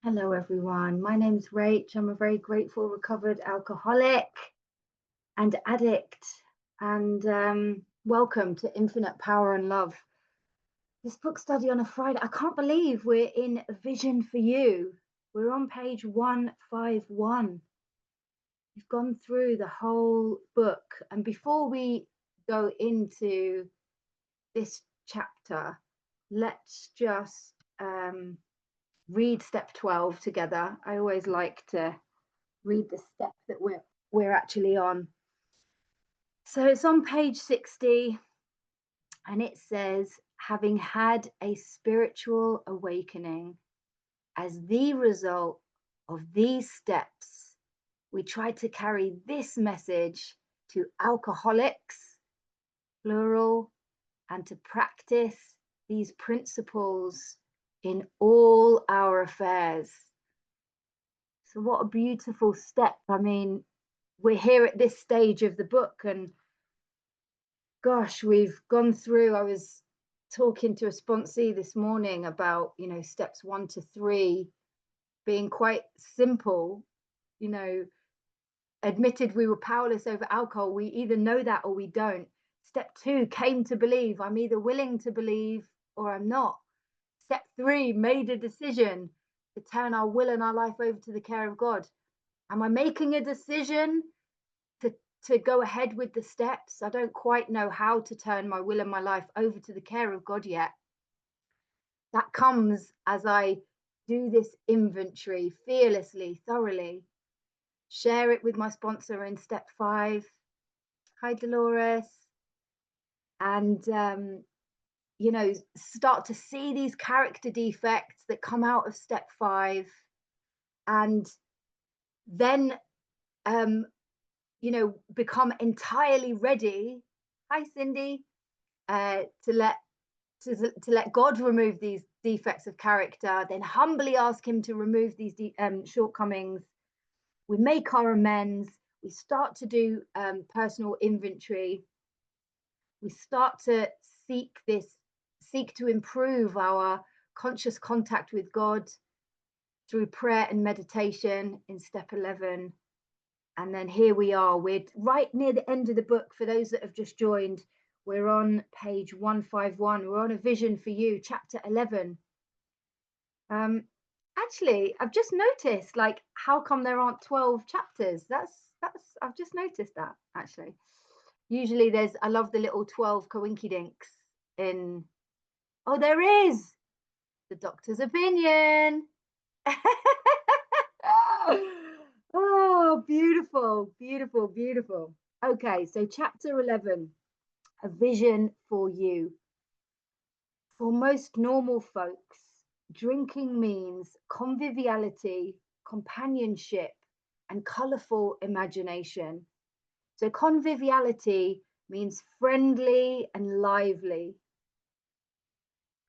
Hello, everyone. My name's Rach. I'm a very grateful, recovered alcoholic and addict. And welcome to Infinite Power and Love. This book study on a Friday. I can't believe we're in A Vision for You. We're on page 151. We've gone through the whole book. And before we go into this chapter, let's just read step 12 together. I always like to read the step that we're actually on. So it's on page 60 and it says, having had a spiritual awakening as the result of these steps, we try to carry this message to alcoholics, plural, and to practice these principles in all our affairs. So what a beautiful step. I mean, we're here at this stage of the book and gosh, we've gone through. I was talking to a sponsee this morning about, steps 1 to 3 being quite simple. Admitted we were powerless over alcohol. We either know that or we don't. Step 2, came to believe. I'm either willing to believe or I'm not. Step 3, made a decision to turn our will and our life over to the care of God. Am I making a decision to go ahead with the steps? I don't quite know how to turn my will and my life over to the care of God yet. That comes as I do this inventory fearlessly, thoroughly. Share it with my sponsor in step 5. Hi, Dolores. And, start to see these character defects that come out of step 5. And then, become entirely ready. Hi, Cindy. To let God remove these defects of character, then humbly ask him to remove these shortcomings. We make our amends. We start to do personal inventory. We start to seek to improve our conscious contact with God through prayer and meditation in step 11. And then here we are. We're right near the end of the book. For those that have just joined, we're on page 151. We're on A Vision for You, chapter 11. Actually, I've just noticed, how come there aren't 12 chapters? I've just noticed that, actually. Usually I love the little 12 coinkydinks in. Oh, there is the doctor's opinion. Oh, beautiful, beautiful, beautiful. Okay, so chapter 11, A Vision for You. For most normal folks, drinking means conviviality, companionship, and colourful imagination. So conviviality means friendly and lively.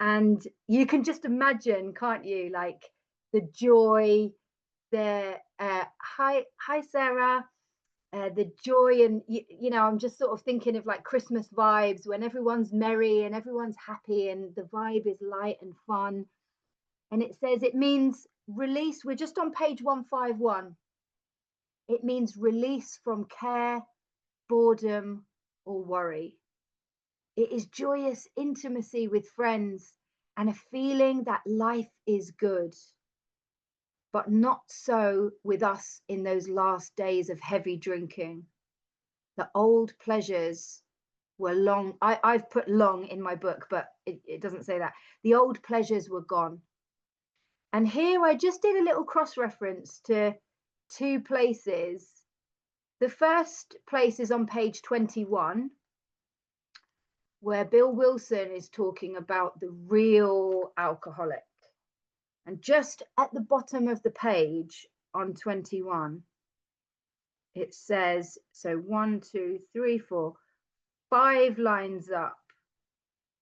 And you can just imagine, can't you, the joy, the hi Sarah, the joy, and I'm just sort of thinking of Christmas vibes when everyone's merry and everyone's happy and the vibe is light and fun. And it says it means release. We're just on page 151. It means release from care, boredom, or worry. It is joyous intimacy with friends and a feeling that life is good. But not so with us in those last days of heavy drinking. The old pleasures were long. I've put long in my book, but it doesn't say that. The old pleasures were gone. And here I just did a little cross-reference to 2 places. The first place is on page 21, where Bill Wilson is talking about the real alcoholic. And just at the bottom of the page on 21, it says, so 1, 2, 3, 4, 5 lines up.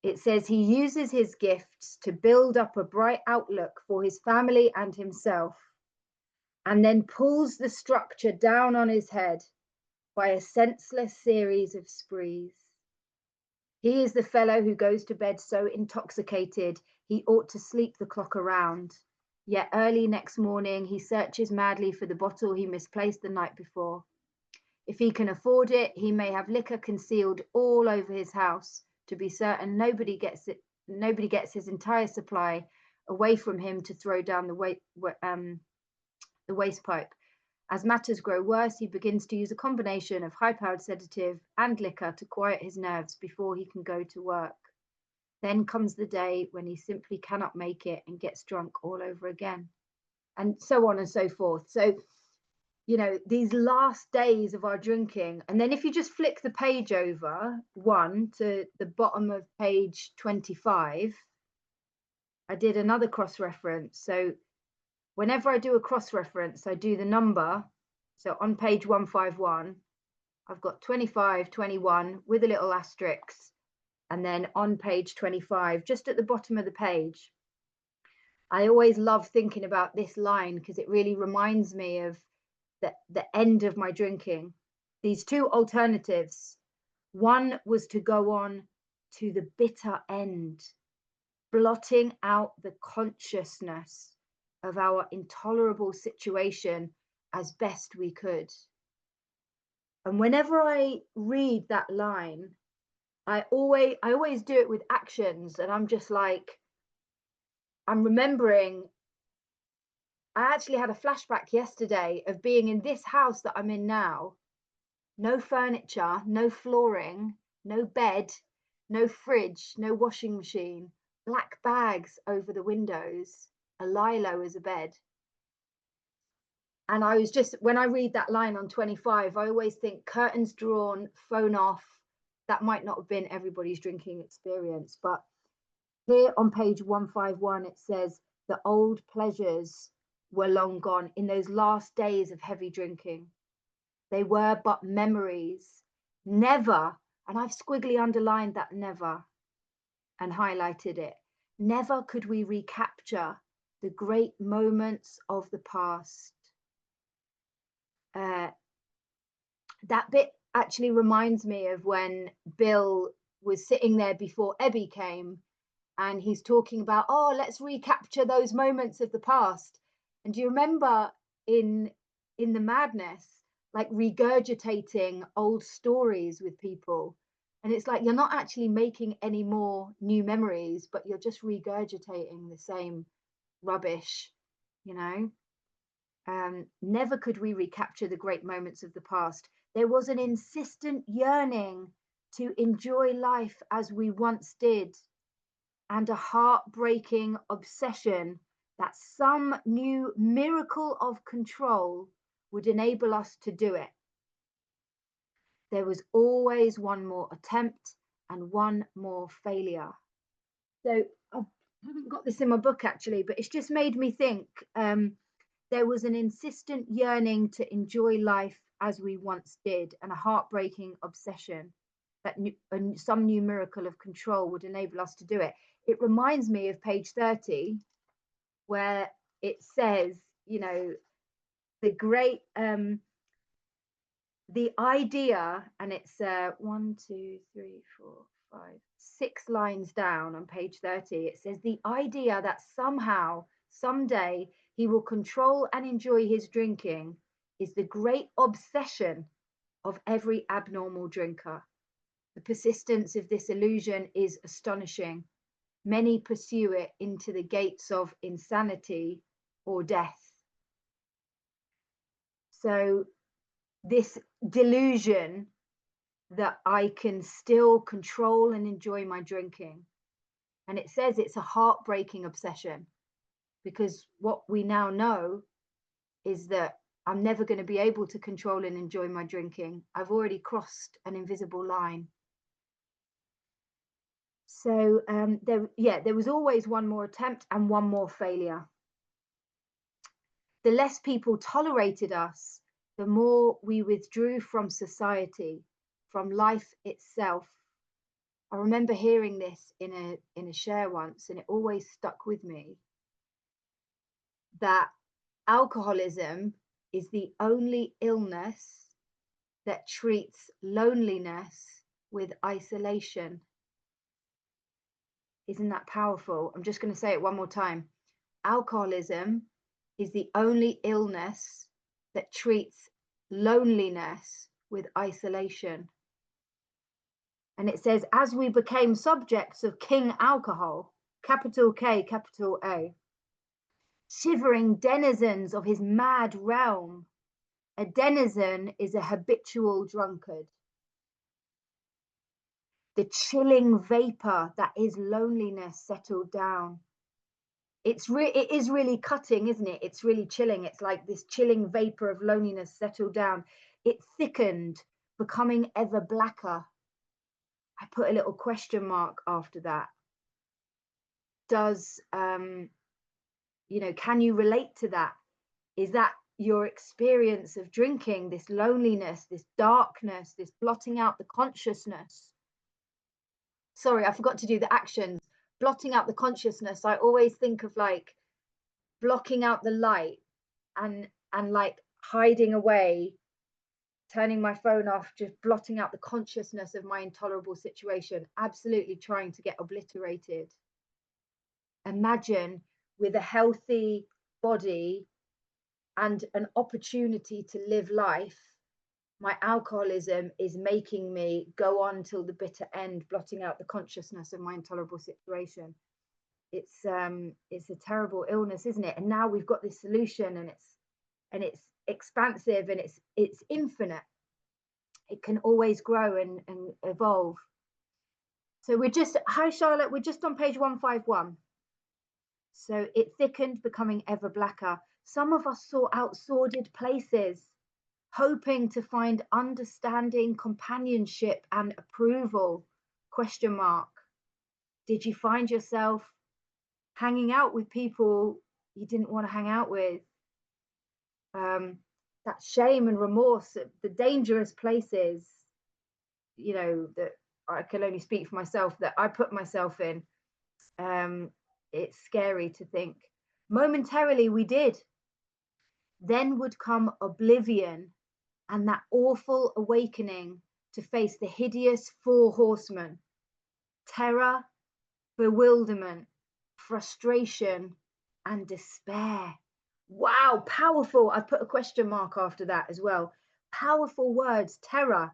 It says he uses his gifts to build up a bright outlook for his family and himself, and then pulls the structure down on his head by a senseless series of sprees. He is the fellow who goes to bed so intoxicated he ought to sleep the clock around, Yet early next morning, he searches madly for the bottle he misplaced the night before. If he can afford it, he may have liquor concealed all over his house to be certain nobody gets his entire supply away from him to throw down the waste pipe. As matters grow worse, he begins to use a combination of high-powered sedative and liquor to quiet his nerves before he can go to work. Then comes the day when he simply cannot make it and gets drunk all over again, and so on and so forth. So, these last days of our drinking, and then if you just flick the page over one to the bottom of page 25, I did another cross-reference. So whenever I do a cross-reference, I do the number. So on page 151, I've got 25, 21 with a little asterisk. And then on page 25, just at the bottom of the page, I always love thinking about this line because it really reminds me of the end of my drinking. These two alternatives. One was to go on to the bitter end, blotting out the consciousness of our intolerable situation as best we could. And whenever I read that line, I always do it with actions, and I'm just like, I'm remembering, I actually had a flashback yesterday of being in this house that I'm in now. No furniture, no flooring, no bed, no fridge, no washing machine, black bags over the windows, a lilo as a bed. And I was just, when I read that line on 25, I always think curtains drawn, phone off. That might not have been everybody's drinking experience, but here on page 151, it says the old pleasures were long gone in those last days of heavy drinking. They were but memories. Never, and I've squiggly underlined that never and highlighted it. Never could we recapture the great moments of the past. That bit actually reminds me of when Bill was sitting there before Ebby came, and he's talking about, oh, let's recapture those moments of the past. And do you remember in the madness, like regurgitating old stories with people? And it's like, you're not actually making any more new memories, but you're just regurgitating the same rubbish, Never could we recapture the great moments of the past. There was an insistent yearning to enjoy life as we once did, and a heartbreaking obsession that some new miracle of control would enable us to do it. There was always one more attempt and one more failure. So I haven't got this in my book actually, but it's just made me think. There was an insistent yearning to enjoy life as we once did, and a heartbreaking obsession that some new miracle of control would enable us to do it. It reminds me of page 30, where it says, the great, the idea, and it's 1, 2, 3, 4, 5, 6 lines down on page 30. It says the idea that somehow, someday, he will control and enjoy his drinking is the great obsession of every abnormal drinker. The persistence of this illusion is astonishing. Many pursue it into the gates of insanity or death. So this delusion that I can still control and enjoy my drinking. And it says it's a heartbreaking obsession, because what we now know is that I'm never going to be able to control and enjoy my drinking. I've already crossed an invisible line. So there was always one more attempt and one more failure. The less people tolerated us, the more we withdrew from society, from life itself. I remember hearing this in a share once, and it always stuck with me, that alcoholism is the only illness that treats loneliness with isolation. Isn't that powerful? I'm just going to say it one more time. alcoholism is the only illness that treats loneliness with isolation. And it says, as we became subjects of King Alcohol, capital K, capital A, shivering denizens of his mad realm, a denizen is a habitual drunkard. The chilling vapor that is loneliness settled down. It is really cutting, isn't it? It's really chilling. It's like this chilling vapor of loneliness settled down. It thickened, becoming ever blacker. I put a little question mark after that. Does, can you relate to that? Is that your experience of drinking, this loneliness, this darkness, this blotting out the consciousness? Sorry, I forgot to do the actions. Blotting out the consciousness. I always think of like blocking out the light and like hiding away, turning my phone off, just blotting out the consciousness of my intolerable situation, absolutely trying to get obliterated. Imagine with a healthy body and an opportunity to live life, my alcoholism is making me go on till the bitter end, blotting out the consciousness of my intolerable situation. It's a terrible illness, isn't it? And now we've got this solution, and it's expansive, and it's infinite. It can always grow and evolve. So hi Charlotte, we're just on page 151. So it thickened, becoming ever blacker. Some of us sought out sordid places, hoping to find understanding, companionship, and approval, question mark. Did you find yourself hanging out with people you didn't want to hang out with? That shame and remorse, the dangerous places, that I can only speak for myself, that I put myself in. It's scary to think. Momentarily we did. Then would come oblivion and that awful awakening to face the hideous four horsemen: terror, bewilderment, frustration, and despair. Wow, powerful. I put a question mark after that as well. Powerful words. Terror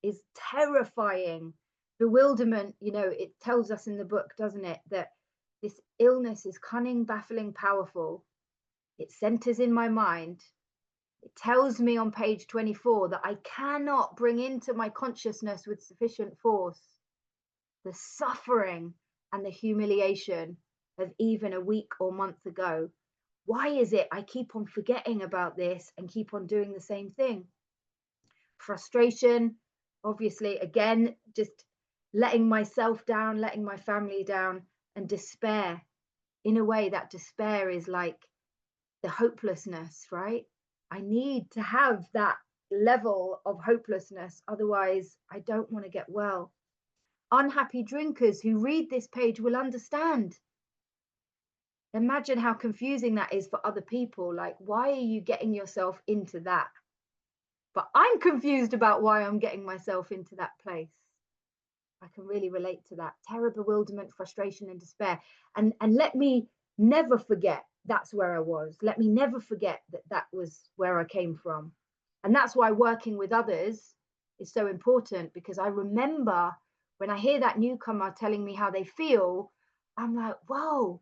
is terrifying. Bewilderment, it tells us in the book, doesn't it, that this illness is cunning, baffling, powerful. It centers in my mind. It tells me on page 24 that I cannot bring into my consciousness with sufficient force the suffering and the humiliation of even a week or month ago. Why is it I keep on forgetting about this and keep on doing the same thing? Frustration, obviously, again, just letting myself down, letting my family down, and despair. In a way, that despair is like the hopelessness, right? I need to have that level of hopelessness, otherwise I don't want to get well. Unhappy drinkers who read this page will understand. Imagine how confusing that is for other people. Like, why are you getting yourself into that? But I'm confused about why I'm getting myself into that place. I can really relate to that. Terror, bewilderment, frustration, and despair. And let me never forget that's where I was. Let me never forget that was where I came from. And that's why working with others is so important, because I remember when I hear that newcomer telling me how they feel, I'm like, whoa,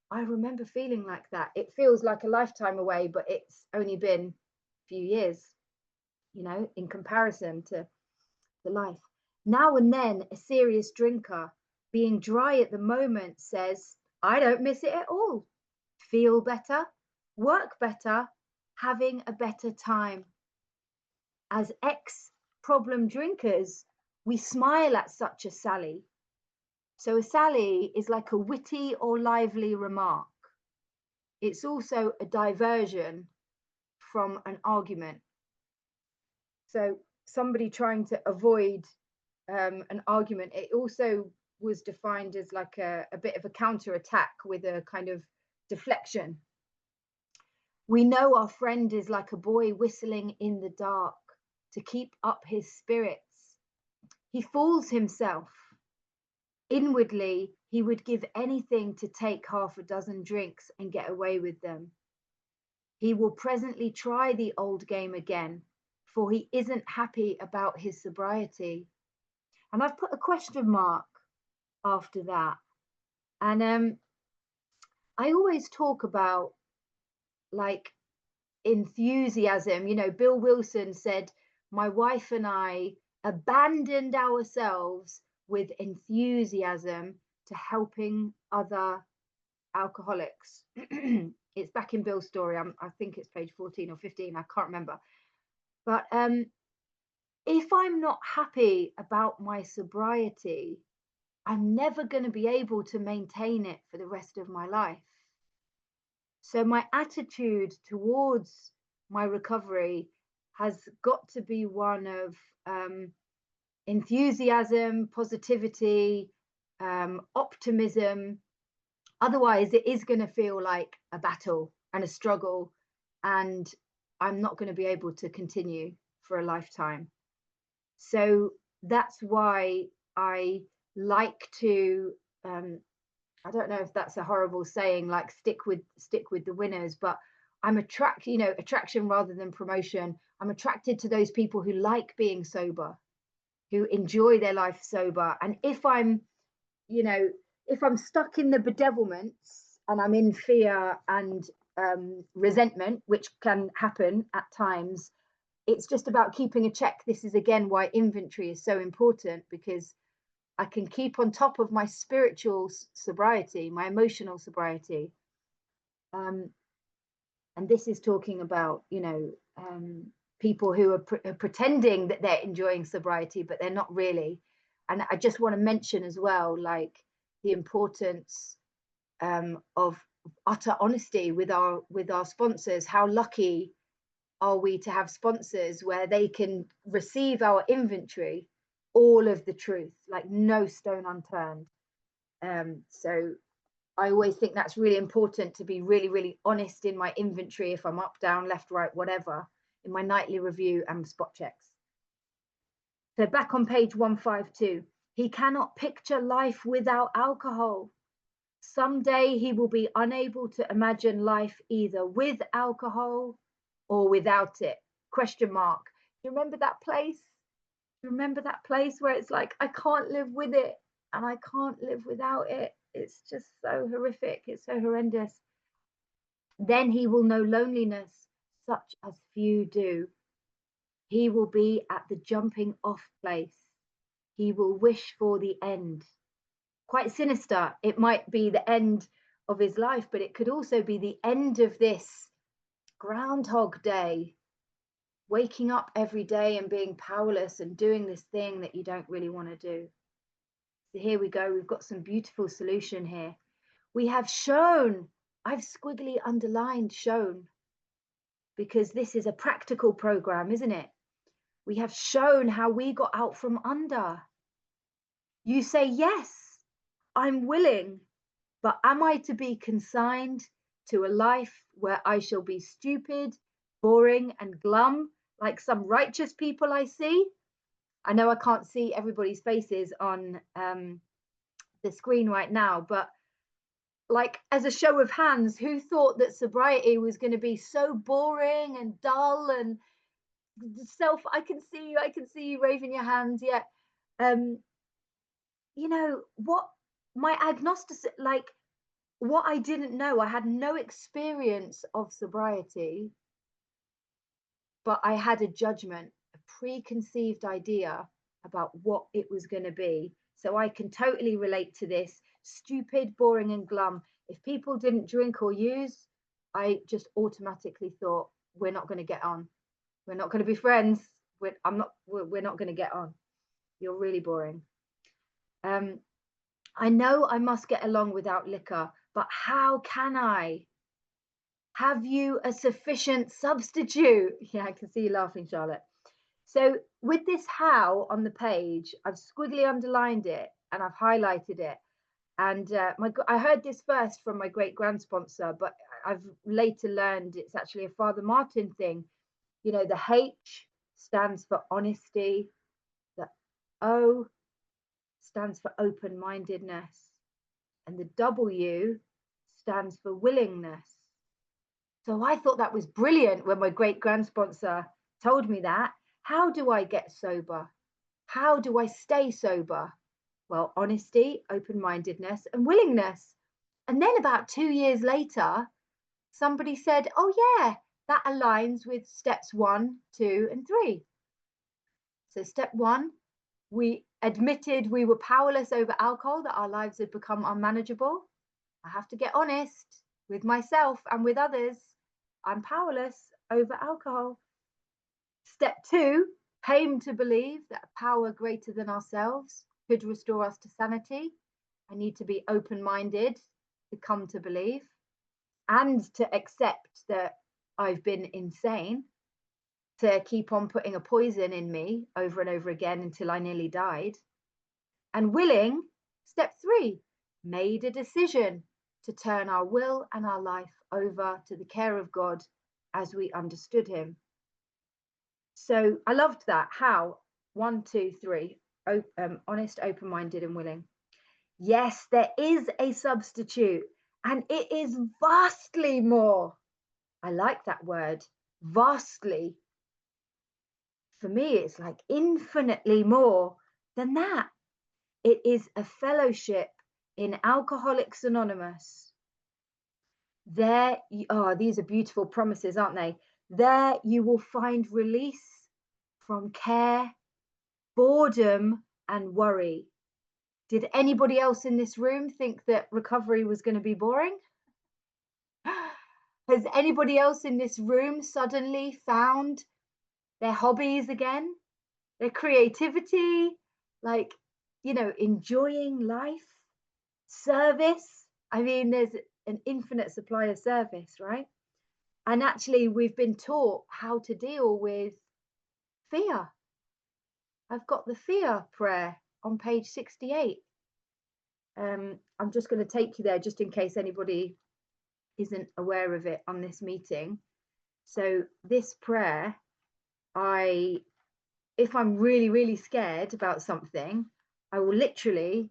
I remember feeling like that. It feels like a lifetime away, but it's only been a few years, in comparison to the life. Now and then, a serious drinker, being dry at the moment, says, I don't miss it at all. Feel better, work better, having a better time. As ex-problem drinkers, we smile at such a sally. So a sally is like a witty or lively remark. It's also a diversion from an argument. So somebody trying to avoid an argument, it also was defined as like a bit of a counter-attack with a kind of deflection. We know our friend is like a boy whistling in the dark to keep up his spirits. He fools himself. Inwardly, He would give anything to take half a dozen drinks and get away with them. He will presently try the old game again, for he isn't happy about his sobriety. And I've put a question mark after that. And I always talk about like enthusiasm. You know, Bill Wilson said, my wife and I abandoned ourselves with enthusiasm to helping other alcoholics. It's back in Bill's story. I think it's page 14 or 15. I can't remember. But if I'm not happy about my sobriety, I'm never going to be able to maintain it for the rest of my life. So my attitude towards my recovery has got to be one of enthusiasm, positivity, optimism. Otherwise, it is going to feel like a battle and a struggle, and I'm not going to be able to continue for a lifetime. So that's why I like to, I don't know if that's a horrible saying, like stick with the winners, but I'm attraction rather than promotion. I'm attracted to those people who like being sober, who enjoy their life sober. And if I'm stuck in the bedevilments and I'm in fear and resentment, which can happen at times, it's just about keeping a check. This is again why inventory is so important, because I can keep on top of my spiritual sobriety, my emotional sobriety. And this is talking about, people who are pretending that they're enjoying sobriety, but they're not really. And I just want to mention as well, like the importance of utter honesty with our sponsors. How lucky are we to have sponsors where they can receive our inventory, all of the truth, like no stone unturned. So I always think that's really important, to be really, really honest in my inventory, if I'm up, down, left, right, whatever, in my nightly review and spot checks. So back on page 152, he cannot picture life without alcohol. Someday he will be unable to imagine life either with alcohol or without it. Question mark. Do you remember that place? Do you remember that place where it's like, I can't live with it and I can't live without it? It's just so horrific. It's so horrendous. Then he will know loneliness such as few do. He will be at the jumping off place. He will wish for the end. Quite sinister. It might be the end of his life, but it could also be the end of this Groundhog Day, waking up every day and being powerless and doing this thing that you don't really want to do. So here we go. We've got some beautiful solution here. We have shown, I've squiggly underlined shown, because this is a practical program, isn't it? We have shown how we got out from under. You say, yes, I'm willing, but am I to be consigned to a life where I shall be stupid, boring, and glum, like some righteous people I see? I know I can't see everybody's faces on the screen right now, but like, as a show of hands, who thought that sobriety was going to be so boring and dull and I can see you waving your hands. Yeah. What my agnostic, like, what I didn't know, I had no experience of sobriety, but I had a judgment, a preconceived idea about what it was going to be. So I can totally relate to this. Stupid, boring, and glum. If people didn't drink or use, I just automatically thought, we're not going to get on. We're not going to be friends. We're not going to get on. You're really boring. I know I must get along without liquor, but how can I? Have you a sufficient substitute? Yeah, I can see you laughing, Charlotte. So with this how on the page, I've squiggly underlined it and I've highlighted it. And I heard this first from my great grand sponsor, but I've later learned it's actually a Father Martin thing. You know, the H stands for honesty. The O stands for open-mindedness. and the W stands for willingness. So I thought that was brilliant when my great grand sponsor told me that. How do I get sober? How do I stay sober? Well, honesty, open-mindedness, and willingness. And then about 2 years later, somebody said, oh yeah, that aligns with steps 1, 2, and 3. So step 1, we admitted we were powerless over alcohol, that our lives had become unmanageable. I have to get honest with myself and with others. I'm powerless over alcohol. Step 2, came to believe that a power greater than ourselves could restore us to sanity. I need to be open-minded to come to believe and to accept that I've been insane, to keep on putting a poison in me over and over again until I nearly died. And willing, step 3, made a decision to turn our will and our life over to the care of God as we understood him. So I loved that. How? 1, 2, 3, honest, open-minded, and willing. Yes, there is a substitute, and it is vastly more. I like that word, vastly. For me, it's like infinitely more than that. It is a fellowship in Alcoholics Anonymous. There, these are beautiful promises, aren't they? There you will find release from care, boredom, and worry. Did anybody else in this room think that recovery was going to be boring? Has anybody else in this room suddenly found their hobbies again, their creativity, like, enjoying life, service? I mean, there's an infinite supply of service, right? And actually, we've been taught how to deal with fear. I've got the fear prayer on page 68. I'm just going to take you there just in case anybody isn't aware of it on this meeting. So this prayer, if I'm really, really scared about something, I will literally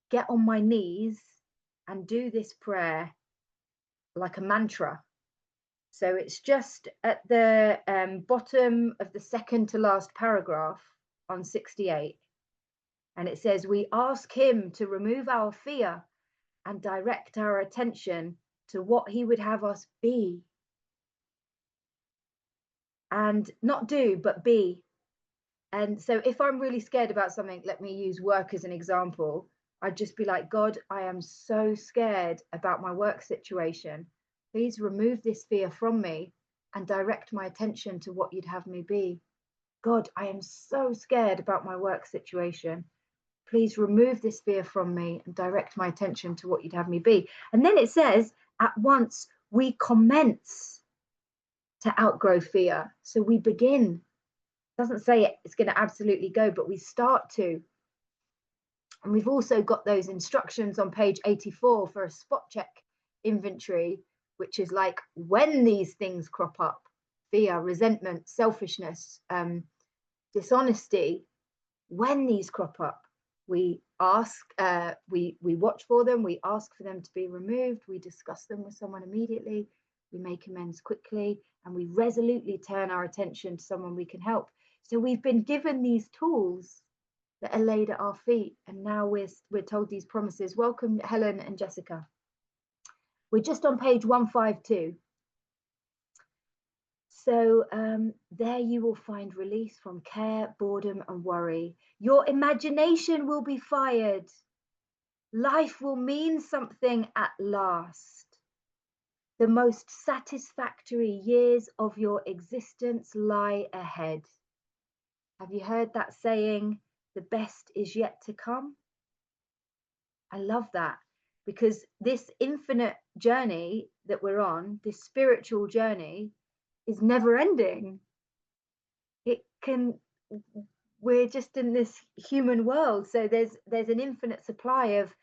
get on my knees and do this prayer like a mantra. So it's just at the bottom of the second to last paragraph on 68. And it says, we ask him to remove our fear and direct our attention to what he would have us be. And not do, but be. And so if I'm really scared about something, let me use work as an example. I'd just be like, God, I am so scared about my work situation. Please remove this fear from me and direct my attention to what you'd have me be. God, I am so scared about my work situation. Please remove this fear from me and direct my attention to what you'd have me be. And then it says, at once we commence to outgrow fear. So we begin. It doesn't say it's going to absolutely go, but we start to. And we've also got those instructions on page 84 for a spot check inventory, which is like when these things crop up, fear, resentment, selfishness, dishonesty, when these crop up, we ask, we watch for them, we ask for them to be removed, we discuss them with someone immediately, we make amends quickly, and we resolutely turn our attention to someone we can help. So we've been given these tools that are laid at our feet, and now we're told these promises. Welcome, Helen and Jessica. We're just on page 152. So there you will find release from care, boredom, and worry. Your imagination will be fired. Life will mean something at last. The most satisfactory years of your existence lie ahead. Have you heard that saying, the best is yet to come? I love that, because this infinite journey that we're on, this spiritual journey, is never ending. We're just in this human world, so there's an infinite supply of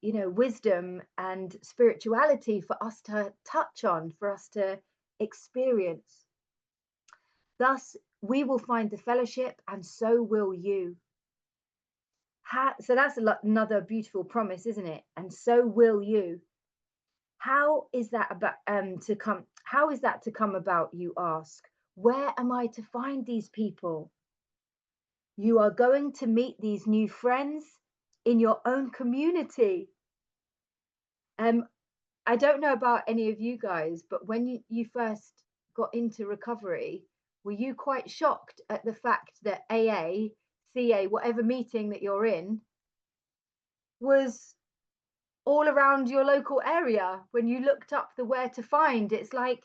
wisdom and spirituality for us to touch on, for us to experience. Thus we will find the fellowship, and so will you. So that's another beautiful promise, isn't it? And so will you. How is that about to come? How is that to come about, you ask? Where am I to find these people? You are going to meet these new friends in your own community. Um, I don't know about any of you guys, but when you first got into recovery, were you quite shocked at the fact that AA, CA, whatever meeting that you're in, was all around your local area? When you looked up the where to find, it's like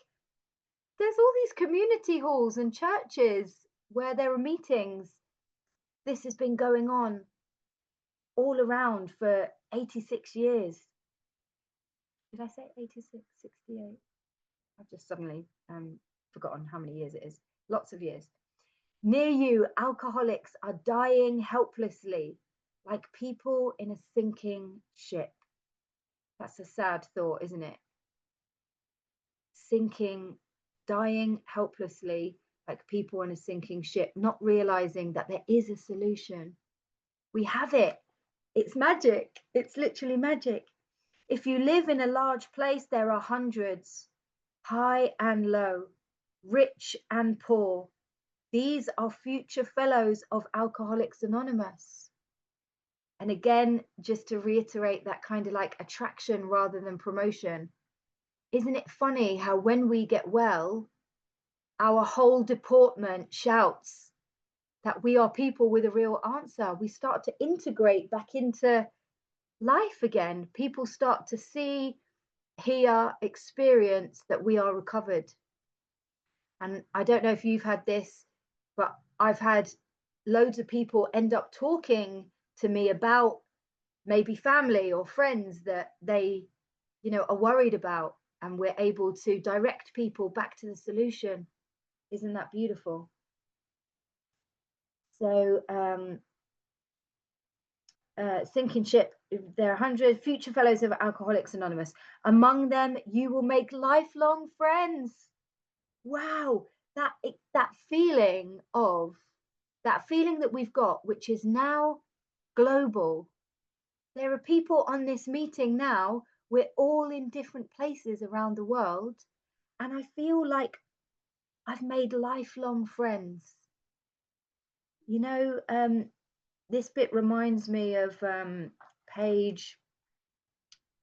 there's all these community halls and churches where there are meetings. This has been going on all around for 86 years. Did I say 86, 68? I've just suddenly forgotten how many years it is. Lots of years. Near you, alcoholics are dying helplessly, like people in a sinking ship. That's a sad thought, isn't it? Sinking, dying helplessly, like people in a sinking ship, not realizing that there is a solution. We have it. It's magic. It's literally magic. If you live in a large place, there are hundreds, high and low, rich and poor. These are future fellows of Alcoholics Anonymous. And again, just to reiterate that kind of like attraction rather than promotion, isn't it funny how when we get well, our whole deportment shouts that we are people with a real answer? We start to integrate back into life again. People start to see, hear, experience that we are recovered. And I don't know if you've had this, but I've had loads of people end up talking to me about maybe family or friends that they, are worried about, and we're able to direct people back to the solution. Isn't that beautiful? So sinking ship, there are 100 future fellows of Alcoholics Anonymous. Among them, you will make lifelong friends. Wow, that feeling that we've got, which is now global. There are people on this meeting now. We're all in different places around the world, and I feel like I've made lifelong friends. This bit reminds me of page,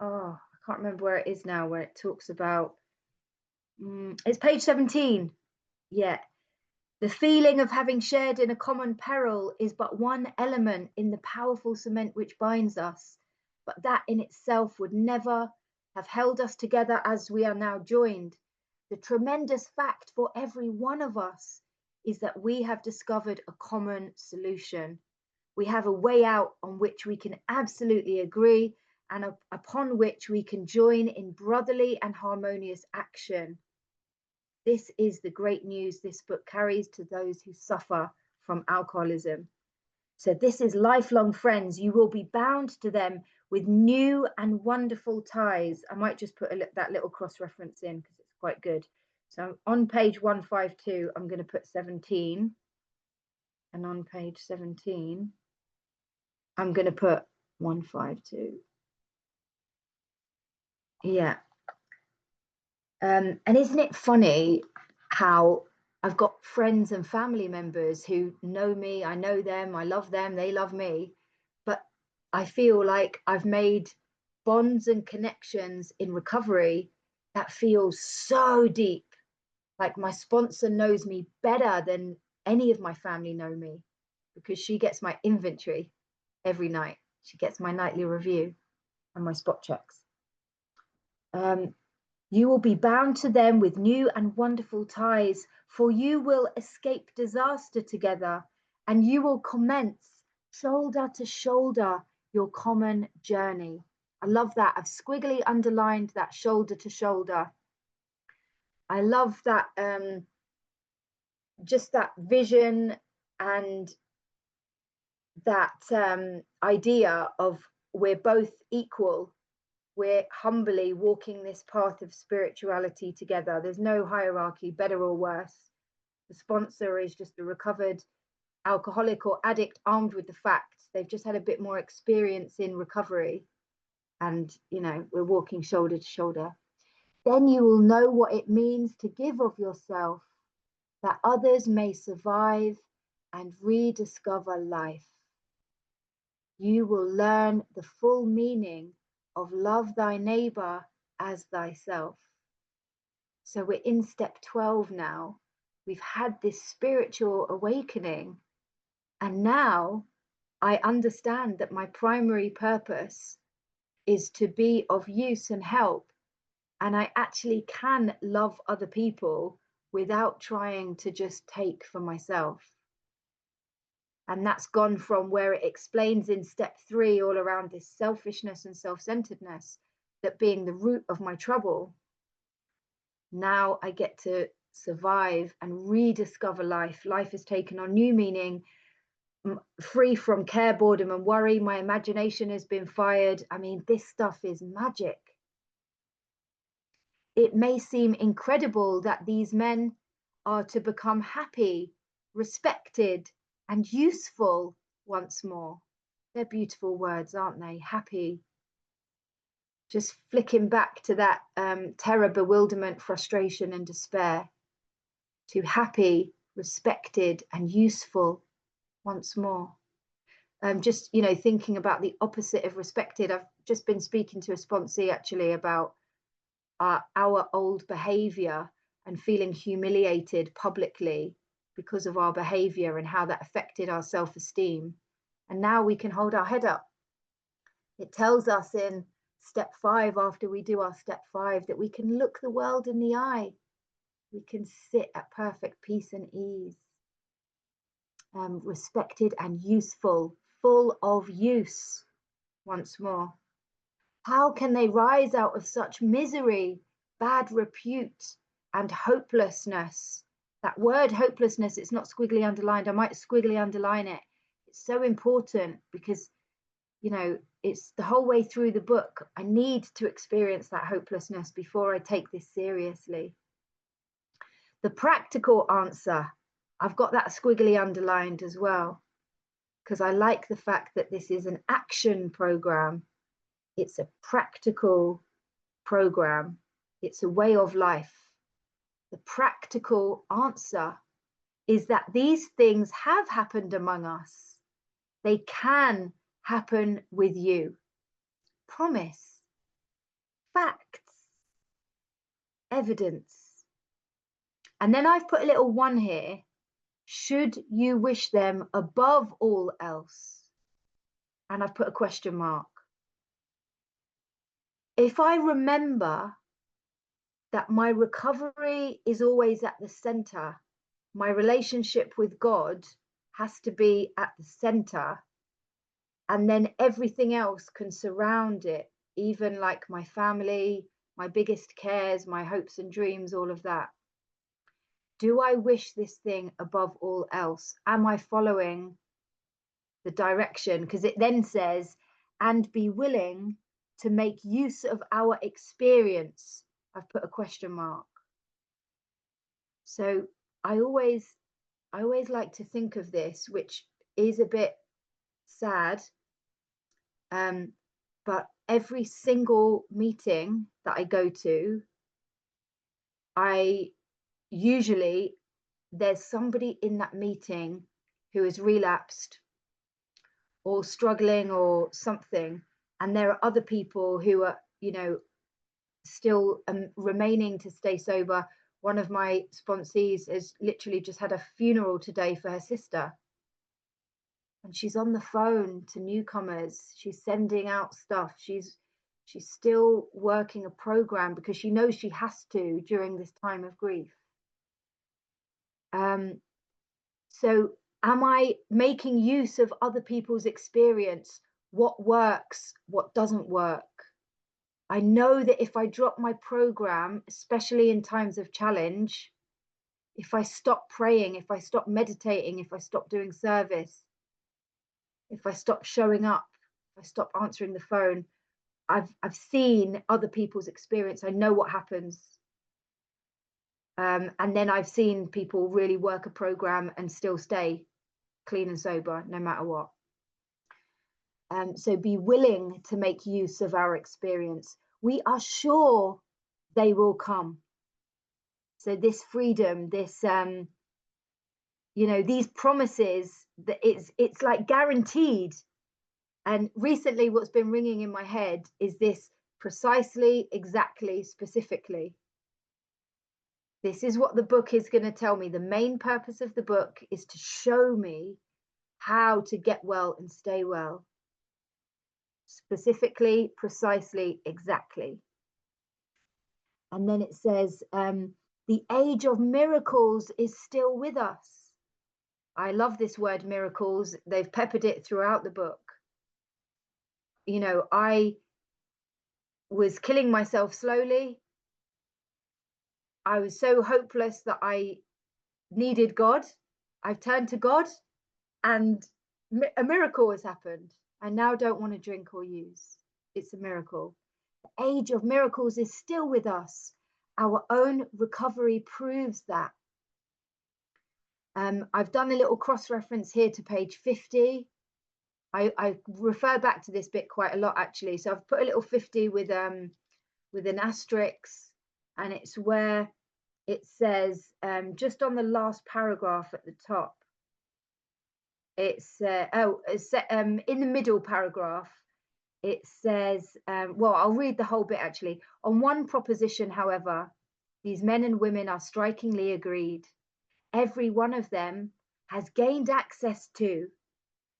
I can't remember where it is now, where it talks about, it's page 17. Yeah. The feeling of having shared in a common peril is but one element in the powerful cement which binds us, but that in itself would never have held us together as we are now joined. The tremendous fact for every one of us is that we have discovered a common solution. We have a way out on which we can absolutely agree, and upon which we can join in brotherly and harmonious action. This is the great news this book carries to those who suffer from alcoholism. So this is lifelong friends. You will be bound to them with new and wonderful ties. I might just put that little cross reference in because it's quite good. So on page 152, I'm going to put 17. And on page 17, I'm going to put 152. Yeah. And isn't it funny how I've got friends and family members who know me, I know them, I love them, they love me, but I feel like I've made bonds and connections in recovery that feel so deep. Like my sponsor knows me better than any of my family know me, because she gets my inventory every night. She gets my nightly review and my spot checks. You will be bound to them with new and wonderful ties, for you will escape disaster together, and you will commence shoulder to shoulder your common journey. I love that. I've squiggly underlined that shoulder to shoulder. I love that, just that vision and that idea of we're both equal. We're humbly walking this path of spirituality together. There's no hierarchy, better or worse. The sponsor is just a recovered alcoholic or addict armed with the facts. They've just had a bit more experience in recovery, and we're walking shoulder to shoulder. Then you will know what it means to give of yourself, that others may survive and rediscover life. You will learn the full meaning of love thy neighbor as thyself. So we're in step 12 now. We've had this spiritual awakening, and now I understand that my primary purpose is to be of use and help, and I actually can love other people without trying to just take for myself. And that's gone from where it explains in step 3 all around this selfishness and self-centeredness, that being the root of my trouble. Now I get to survive and rediscover life. Life has taken on new meaning, free from care, boredom, and worry. My imagination has been fired. I mean, this stuff is magic. It may seem incredible that these men are to become happy, respected, and useful once more. They're beautiful words, aren't they? Happy. Just flicking back to that terror, bewilderment, frustration, and despair, to happy, respected, and useful once more. Just thinking about the opposite of respected. I've just been speaking to a sponsee actually about our old behavior and feeling humiliated publicly because of our behavior and how that affected our self-esteem. And now we can hold our head up. It tells us in step 5, after we do our step 5, that we can look the world in the eye. We can sit at perfect peace and ease. Respected and useful, full of use once more. How can they rise out of such misery, bad repute, and hopelessness? That word hopelessness, it's not squiggly underlined. I might squiggly underline it. It's so important because, it's the whole way through the book. I need to experience that hopelessness before I take this seriously. The practical answer, I've got that squiggly underlined as well, because I like the fact that this is an action program. It's a practical program. It's a way of life. The practical answer is that these things have happened among us. They can happen with you. Promise. Facts. Evidence. And then I've put a little 1 here. Should you wish them above all else? And I've put a question mark. If I remember that my recovery is always at the center, my relationship with God has to be at the center, and then everything else can surround it, even like my family, my biggest cares, my hopes and dreams, all of that. Do I wish this thing above all else? Am I following the direction? Because it then says, and be willing to make use of our experience. I've put a question mark. So I always like to think of this, which is a bit sad, but every single meeting that I go to, usually there's somebody in that meeting who has relapsed or struggling or something, and there are other people who are still remaining to stay sober. One of my sponsees has literally just had a funeral today for her sister, and she's on the phone to newcomers. She's sending out stuff. She's still working a program because she knows she has to during this time of grief. So am I making use of other people's experience? What works, what doesn't work? I know that if I drop my program, especially in times of challenge, if I stop praying, if I stop meditating, if I stop doing service, if I stop showing up, if I stop answering the phone, I've seen other people's experience. I know what happens. And then I've seen people really work a program and still stay clean and sober, no matter what. So be willing to make use of our experience. We are sure they will come. So this freedom, this, these promises, that it's like guaranteed. And recently what's been ringing in my head is this: precisely, exactly, specifically. This is what the book is going to tell me. The main purpose of the book is to show me how to get well and stay well. Specifically, precisely, exactly. And then it says, the age of miracles is still with us. I love this word miracles. They've peppered it throughout the book. I was killing myself slowly. I was so hopeless that I needed God. I've turned to God, and a miracle has happened. I now don't want to drink or use. It's a miracle. The age of miracles is still with us. Our own recovery proves that. I've done a little cross-reference here to page 50. I refer back to this bit quite a lot, actually. So I've put a little 50 with an asterisk, and it's where it says, just on the last paragraph at the top, it's in the middle paragraph, it says, well, I'll read the whole bit actually. On one proposition, however, these men and women are strikingly agreed. Every one of them has gained access to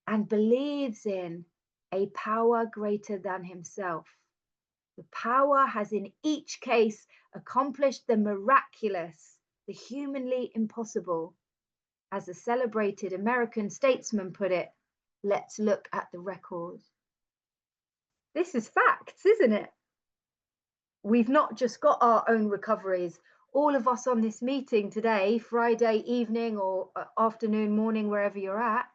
and believes in a power greater than himself. The power has in each case accomplished the miraculous, the humanly impossible. As a celebrated American statesman put it, let's look at the record. This is facts, isn't it? We've not just got our own recoveries. All of us on this meeting today, Friday evening or afternoon, morning, wherever you're at,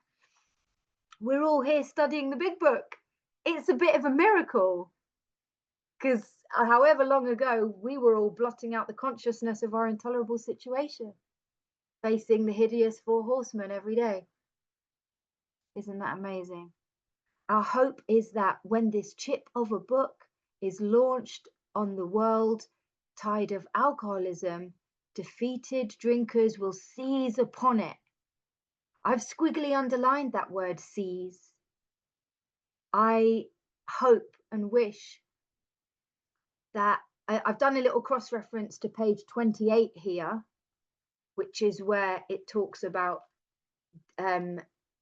we're all here studying the big book. It's a bit of a miracle, because however long ago we were all blotting out the consciousness of our intolerable situation, facing the hideous four horsemen every day. Isn't that amazing? Our hope is that when this chip of a book is launched on the world tide of alcoholism, defeated drinkers will seize upon it. I've squiggly underlined that word, seize. I hope and wish that I've done a little cross-reference to page 28 here, which is where it talks about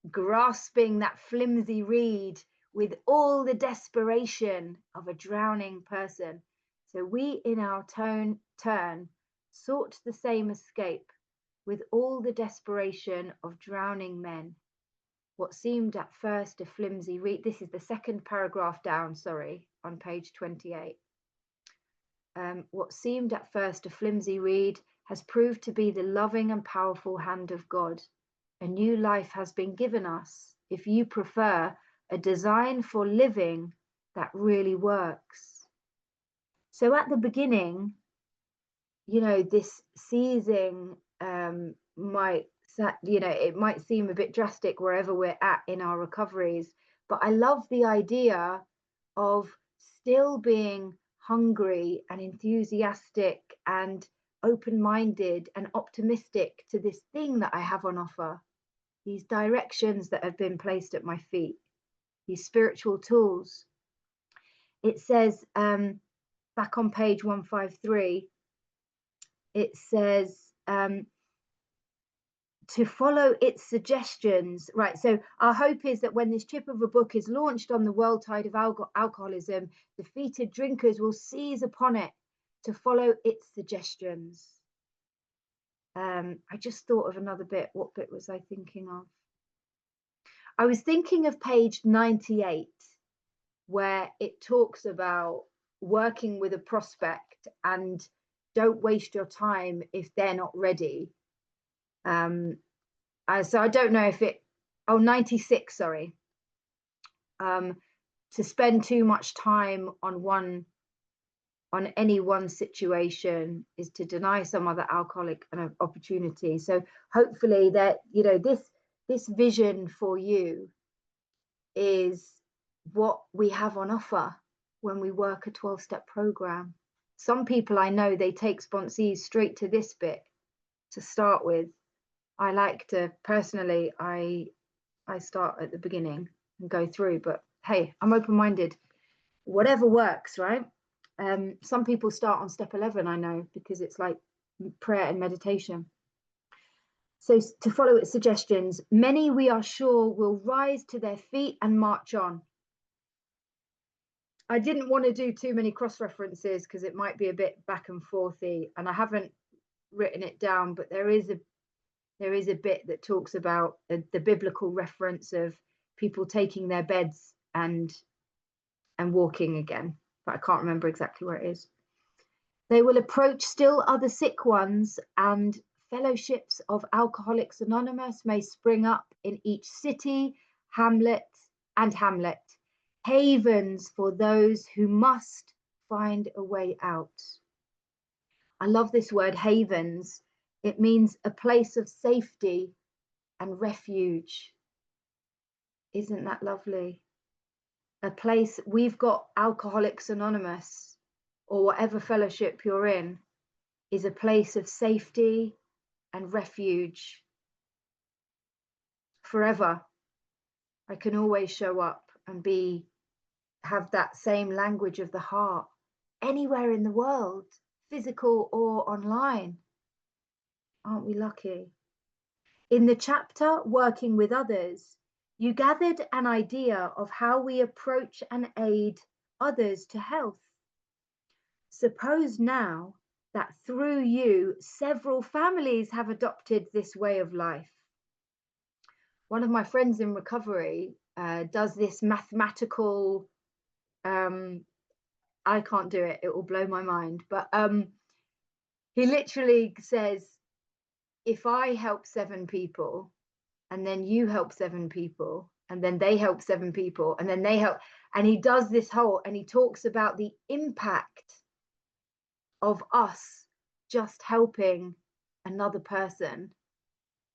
grasping that flimsy reed with all the desperation of a drowning person. So we in our turn sought the same escape with all the desperation of drowning men. What seemed at first a flimsy reed, this is the second paragraph down, sorry, on page 28. What seemed at first a flimsy reed has proved to be the loving and powerful hand of God. A new life has been given us, if you prefer, a design for living that really works. So at the beginning, this seizing it might seem a bit drastic wherever we're at in our recoveries, but I love the idea of still being hungry and enthusiastic and open-minded and optimistic to this thing that I have on offer, these directions that have been placed at my feet, these spiritual tools. It says, back on page 153, it says, to follow its suggestions, right? So our hope is that when this chip of a book is launched on the world tide of alcoholism, defeated drinkers will seize upon it to follow its suggestions. I just thought of another bit. What bit was I thinking of? I was thinking of page 98, where it talks about working with a prospect and don't waste your time if they're not ready. So I don't know if 96, sorry. To spend too much time on any one situation is to deny some other alcoholic an opportunity. So hopefully that, this vision for you is what we have on offer when we work a 12-step program. Some people I know, they take sponsees straight to this bit to start with. I like to, personally, I start at the beginning and go through, but hey, I'm open-minded. Whatever works, right? Some people start on step 11, I know, because it's like prayer and meditation. So to follow its suggestions, many we are sure will rise to their feet and march on. I didn't want to do too many cross references because it might be a bit back and forthy, and I haven't written it down, but there is a bit that talks about the biblical reference of people taking their beds and walking again, but I can't remember exactly where it is. They will approach still other sick ones, and fellowships of Alcoholics Anonymous may spring up in each city, hamlet, havens for those who must find a way out. I love this word, havens. It means a place of safety and refuge. Isn't that lovely? A place, we've got Alcoholics Anonymous, or whatever fellowship you're in, is a place of safety and refuge forever. I can always show up and have that same language of the heart anywhere in the world, physical or online. Aren't we lucky? In the chapter Working with Others, you gathered an idea of how we approach and aid others to health. Suppose now that through you, several families have adopted this way of life. One of my friends in recovery does this mathematical, I can't do it, it will blow my mind, but he literally says, if I help 7 people, and then you help 7 people, and then they help 7 people, and then they help, and he does this whole, and he talks about the impact of us just helping another person,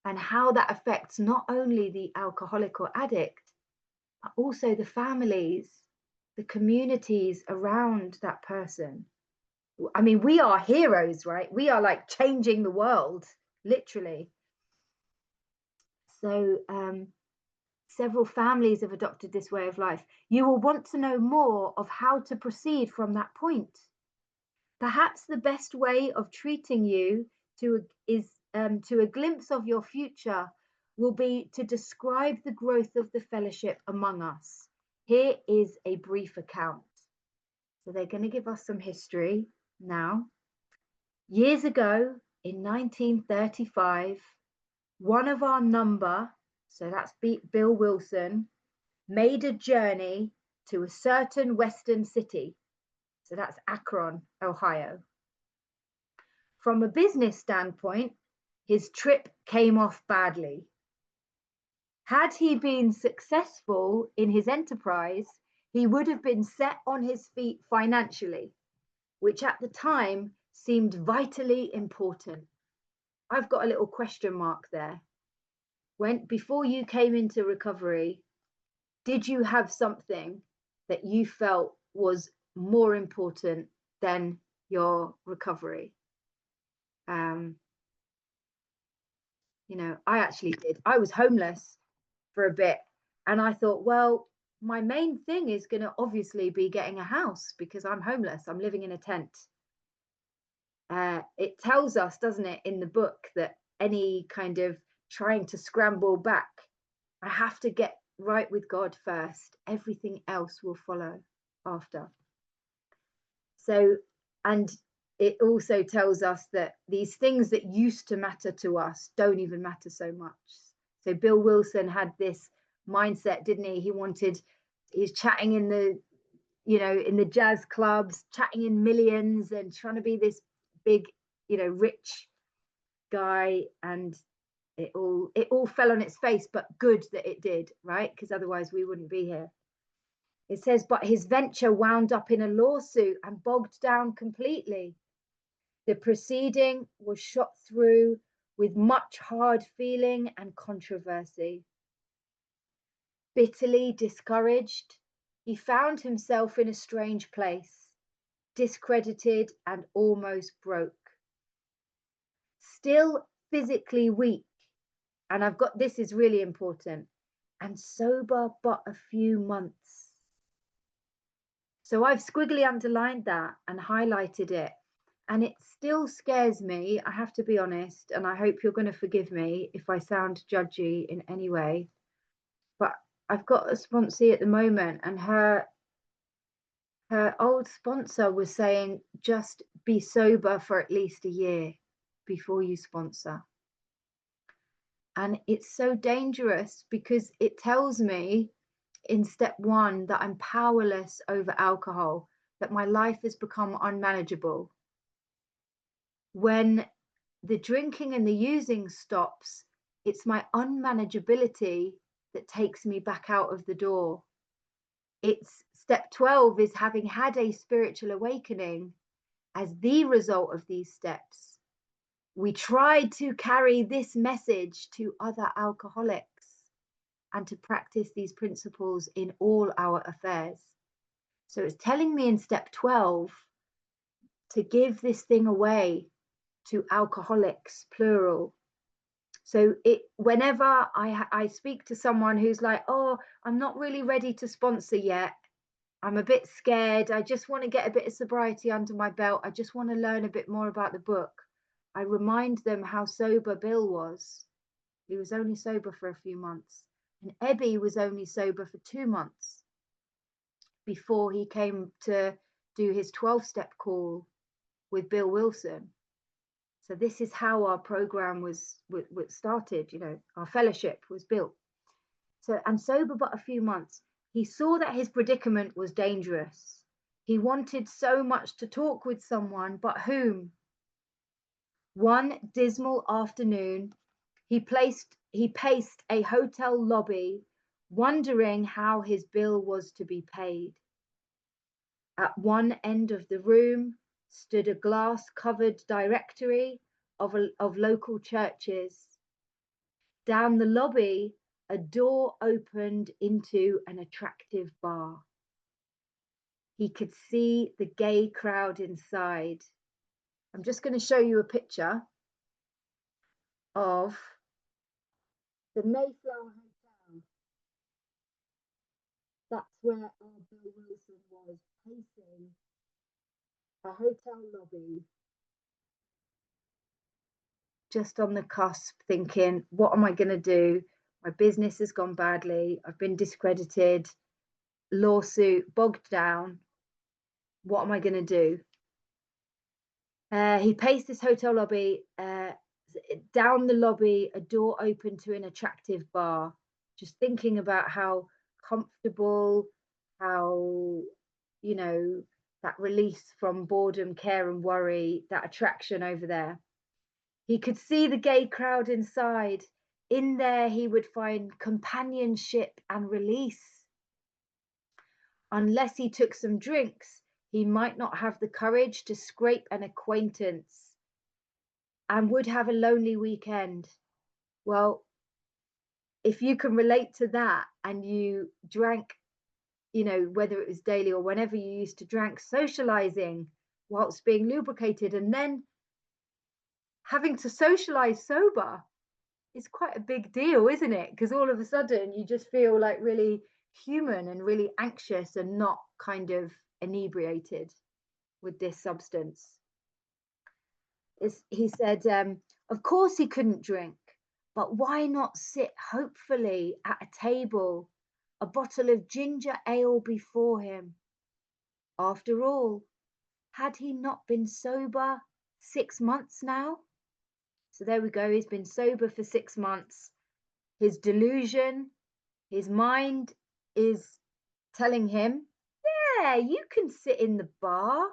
and how that affects not only the alcoholic or addict, but also the families, the communities around that person. I mean, we are heroes, right? We are like changing the world, literally. So several families have adopted this way of life. You will want to know more of how to proceed from that point. Perhaps the best way of treating you is to a glimpse of your future will be to describe the growth of the fellowship among us. Here is a brief account. So they're going to give us some history now. Years ago, in 1935, one of our number, so that's Bill Wilson, made a journey to a certain western city. So that's Akron, Ohio. From a business standpoint, his trip came off badly. Had he been successful in his enterprise, he would have been set on his feet financially, which at the time seemed vitally important. I've got a little question mark there. Before you came into recovery, did you have something that you felt was more important than your recovery? You know, I actually did. I was homeless for a bit, and I thought, well, my main thing is going to obviously be getting a house because I'm homeless. I'm living in a tent. It tells us, doesn't it, in the book, that any kind of trying to scramble back, I have to get right with God first. Everything else will follow after. So, and it also tells us that these things that used to matter to us don't even matter so much. So Bill Wilson had this mindset, didn't he? He's chatting in the, you know, in the jazz clubs, chatting in millions and trying to be this big, you know, rich guy, and it all fell on its face, but good that it did, right? Because otherwise we wouldn't be here. It says, but his venture wound up in a lawsuit and bogged down completely. The proceeding was shot through with much hard feeling and controversy. Bitterly discouraged, he found himself in a strange place, discredited and almost broke. Still physically weak, and this is really important, and sober but a few months. So I've squiggly underlined that and highlighted it. And it still scares me, I have to be honest, and I hope you're going to forgive me if I sound judgy in any way. But I've got a sponsee at the moment, and her old sponsor was saying, just be sober for at least a year before you sponsor. And it's so dangerous because it tells me in step 1 that I'm powerless over alcohol, that my life has become unmanageable. When the drinking and the using stops, it's my unmanageability that takes me back out of the door. It's step 12 is having had a spiritual awakening as the result of these steps. We tried to carry this message to other alcoholics and to practice these principles in all our affairs. So it's telling me in step 12 to give this thing away to alcoholics, plural. So whenever I speak to someone who's like, oh, I'm not really ready to sponsor yet, I'm a bit scared, I just want to get a bit of sobriety under my belt, I just want to learn a bit more about the book, I remind them how sober Bill was. He was only sober for a few months, and Ebby was only sober for 2 months before he came to do his 12-step call with Bill Wilson. So this is how our program was started, our fellowship was built. So, and sober but a few months, he saw that his predicament was dangerous. He wanted so much to talk with someone, but whom? One dismal afternoon, he paced a hotel lobby, wondering how his bill was to be paid. At one end of the room stood a glass-covered directory of local churches. Down the lobby, a door opened into an attractive bar. He could see the gay crowd inside. I'm just going to show you a picture of the Mayflower Hotel. That's where our Bill Wilson was, pacing a hotel lobby, just on the cusp, thinking, what am I going to do? My business has gone badly. I've been discredited, lawsuit, bogged down. What am I going to do? He paced this hotel lobby. Down the lobby, a door opened to an attractive bar. Just thinking about how comfortable, how, that release from boredom, care, and worry, that attraction over there. He could see the gay crowd inside. In there, he would find companionship and release. Unless he took some drinks, he might not have the courage to scrape an acquaintance and would have a lonely weekend. Well, if you can relate to that and you drank, whether it was daily or whenever you used to drink, socializing whilst being lubricated and then having to socialize sober is quite a big deal, isn't it? Because all of a sudden you just feel like really human and really anxious and not kind of inebriated with this substance. He said, of course he couldn't drink, but why not sit hopefully at a table, a bottle of ginger ale before him? After all, had he not been sober 6 months now? So there we go, he's been sober for 6 months. His delusion, his mind is telling him, yeah, you can sit in the bar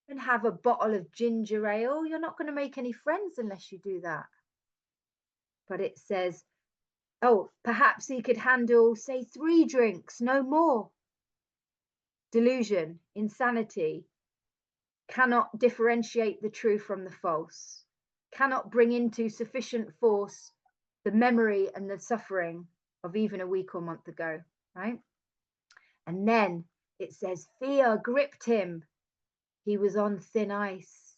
and have a bottle of ginger ale. You're not going to make any friends unless you do that. But it says, oh, perhaps he could handle, say, 3 drinks, no more. Delusion, insanity, cannot differentiate the true from the false. cannot bring into sufficient force the memory and the suffering of even a week or month ago, right? And then it says fear gripped him. He was on thin ice.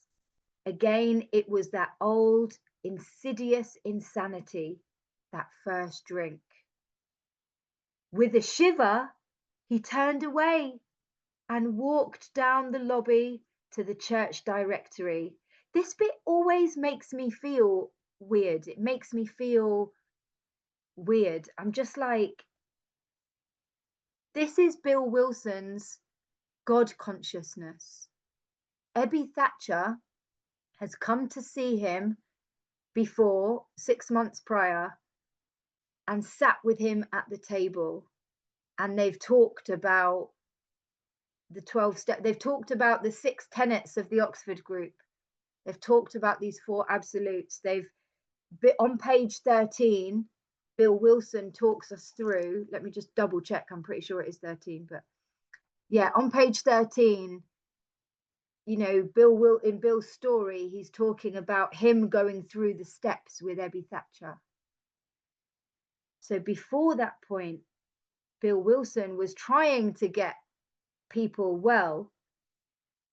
Again, it was that old insidious insanity, that first drink. With a shiver, he turned away and walked down the lobby to the church directory. This bit always makes me feel weird. It makes me feel weird. I'm just like, this is Bill Wilson's God consciousness. Ebby Thatcher has come to see him before, 6 months prior, and sat with him at the table. And they've talked about the 12 steps. They've talked about the 6 tenets of the Oxford group. They've talked about these 4 absolutes. They've on page 13, Bill Wilson talks us through. Let me just double check. I'm pretty sure it is 13, but yeah, on page 13, you know, in Bill's story, he's talking about him going through the steps with Ebby Thatcher. So before that point, Bill Wilson was trying to get people well,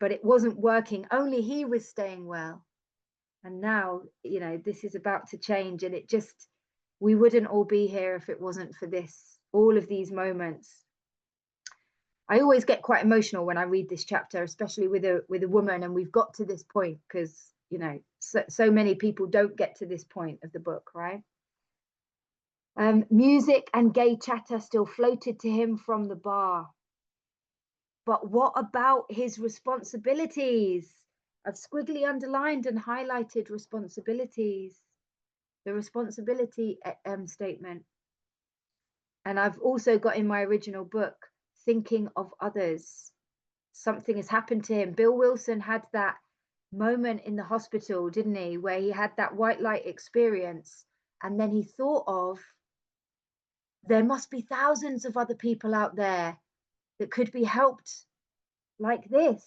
but it wasn't working. Only he was staying well. And now, you know, this is about to change, and it just, we wouldn't all be here if it wasn't for this, all of these moments. I always get quite emotional when I read this chapter, especially with a woman, and we've got to this point because, you know, so many people don't get to this point of the book, right? Music and gay chatter still floated to him from the bar. But what about his responsibilities? I've squiggly underlined and highlighted responsibilities, the responsibility statement. And I've also got in my original book, thinking of others. Something has happened to him. Bill Wilson had that moment in the hospital, didn't he, where he had that white light experience, and then he thought of, there must be thousands of other people out there that could be helped like this.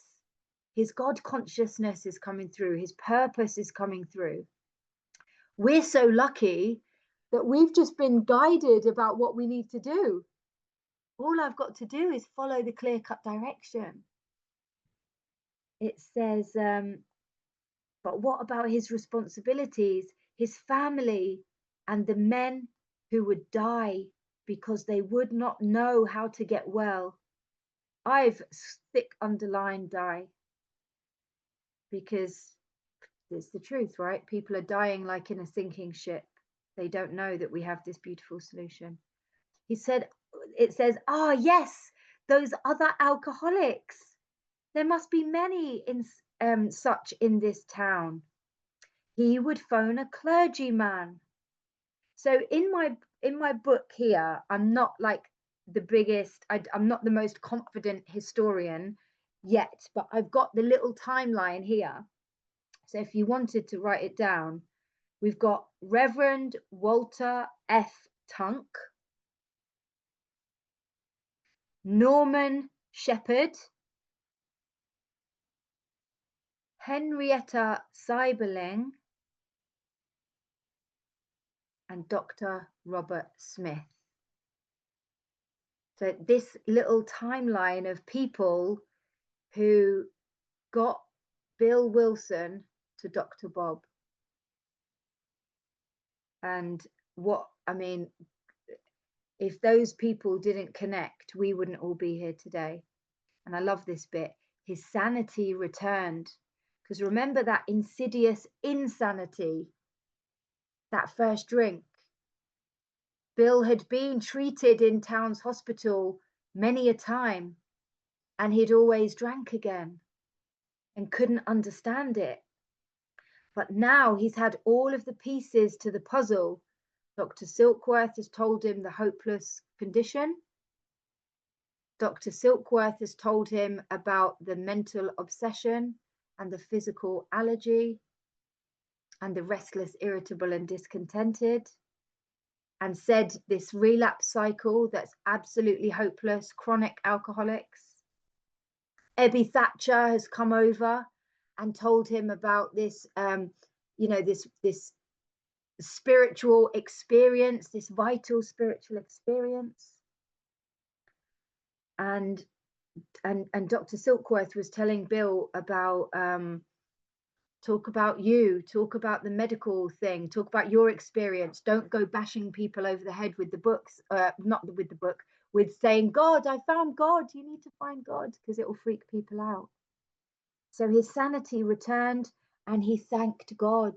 His God consciousness is coming through. His purpose is coming through. We're so lucky that we've just been guided about what we need to do. All I've got to do is follow the clear-cut direction. It says, but what about his responsibilities, his family, and the men who would die because they would not know how to get well? I've thick underlined die, because it's the truth, right? People are dying like in a sinking ship. They don't know that we have this beautiful solution. He said, it says, ah, yes, those other alcoholics. There must be many in such in this town. He would phone a clergyman. So in my book here, I'm not like the biggest, I'm not the most confident historian yet, but I've got the little timeline here. So if you wanted to write it down, we've got Reverend Walter F. Tunk, Norman Shepherd, Henrietta Seiberling, and Dr. Robert Smith. So this little timeline of people who got Bill Wilson to Dr. Bob. And what, I mean, if those people didn't connect, we wouldn't all be here today. And I love this bit. His sanity returned. Because remember that insidious insanity, that first drink. Bill had been treated in Towns Hospital many a time, and he'd always drank again and couldn't understand it. But now he's had all of the pieces to the puzzle. Dr. Silkworth has told him the hopeless condition. Dr. Silkworth has told him about the mental obsession and the physical allergy and the restless, irritable, and discontented, and said this relapse cycle that's absolutely hopeless, chronic alcoholics. Ebby Thatcher has come over and told him about this this spiritual experience, this vital spiritual experience. And Dr. Silkworth was telling Bill about talk about the medical thing, talk about your experience. Don't go bashing people over the head with the books, not with the book, with saying, God, I found God. You need to find God, because it will freak people out. So his sanity returned and he thanked God.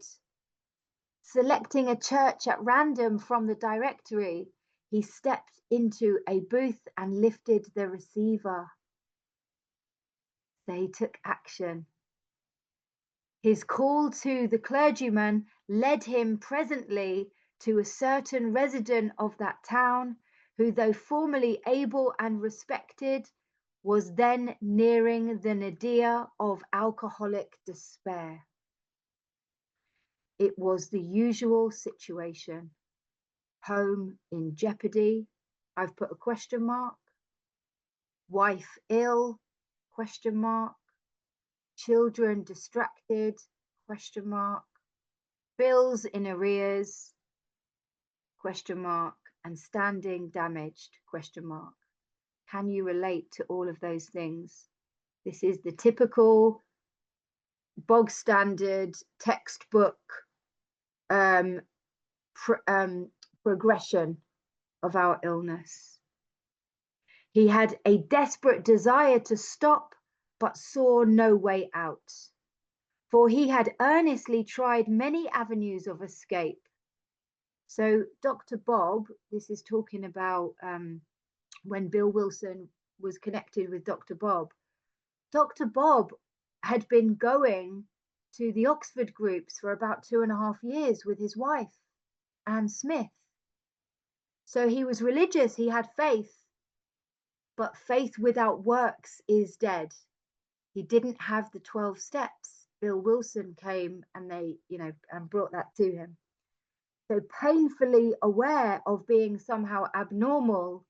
Selecting a church at random from the directory, he stepped into a booth and lifted the receiver. They took action. His call to the clergyman led him presently to a certain resident of that town, who, though formerly able and respected, was then nearing the nadir of alcoholic despair. It was the usual situation. Home in jeopardy, I've put a question mark. Wife ill, question mark. Children distracted, question mark. Bills in arrears, question mark. And standing damaged, question mark. Can you relate to all of those things? This is the typical bog standard textbook progression of our illness. He had a desperate desire to stop, but saw no way out, for he had earnestly tried many avenues of escape. So Dr. Bob, this is talking about when Bill Wilson was connected with Dr. Bob. Dr. Bob had been going to the Oxford groups for about 2.5 years with his wife, Anne Smith. So he was religious, he had faith, but faith without works is dead. He didn't have the 12 steps. Bill Wilson came and they, and brought that to him. So painfully aware of being somehow abnormal,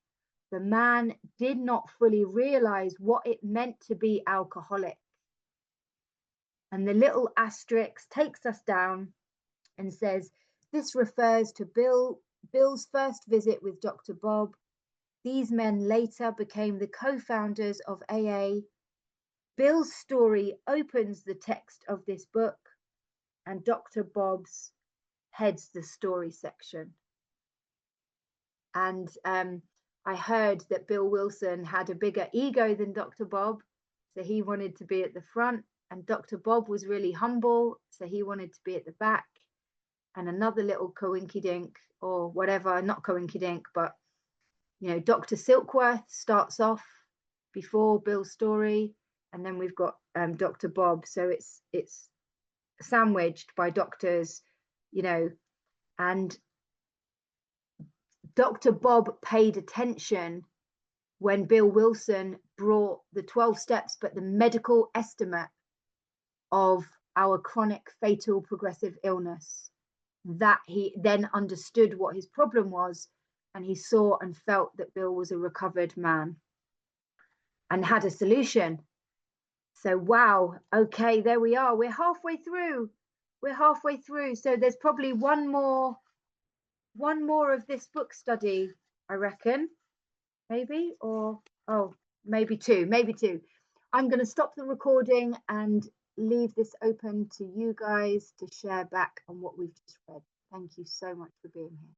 the man did not fully realize what it meant to be alcoholic. And the little asterisk takes us down and says, this refers to Bill's first visit with Dr. Bob. These men later became the co-founders of AA. Bill's story opens the text of this book, and Dr. Bob's heads the story section. And I heard that Bill Wilson had a bigger ego than Dr. Bob, so he wanted to be at the front, and Dr. Bob was really humble, so he wanted to be at the back. And another little coinkydink, or whatever, not coinkydink, but Dr. Silkworth starts off before Bill's story, and then we've got Dr. Bob. So it's sandwiched by doctors, and Dr. Bob paid attention when Bill Wilson brought the 12 steps, but the medical estimate of our chronic fatal progressive illness, that he then understood what his problem was, and he saw and felt that Bill was a recovered man and had a solution. So, wow, okay, there we are. We're halfway through. So there's probably one more of this book study, I reckon, maybe, or maybe two. I'm going to stop the recording and leave this open to you guys to share back on what we've just read. Thank you so much for being here.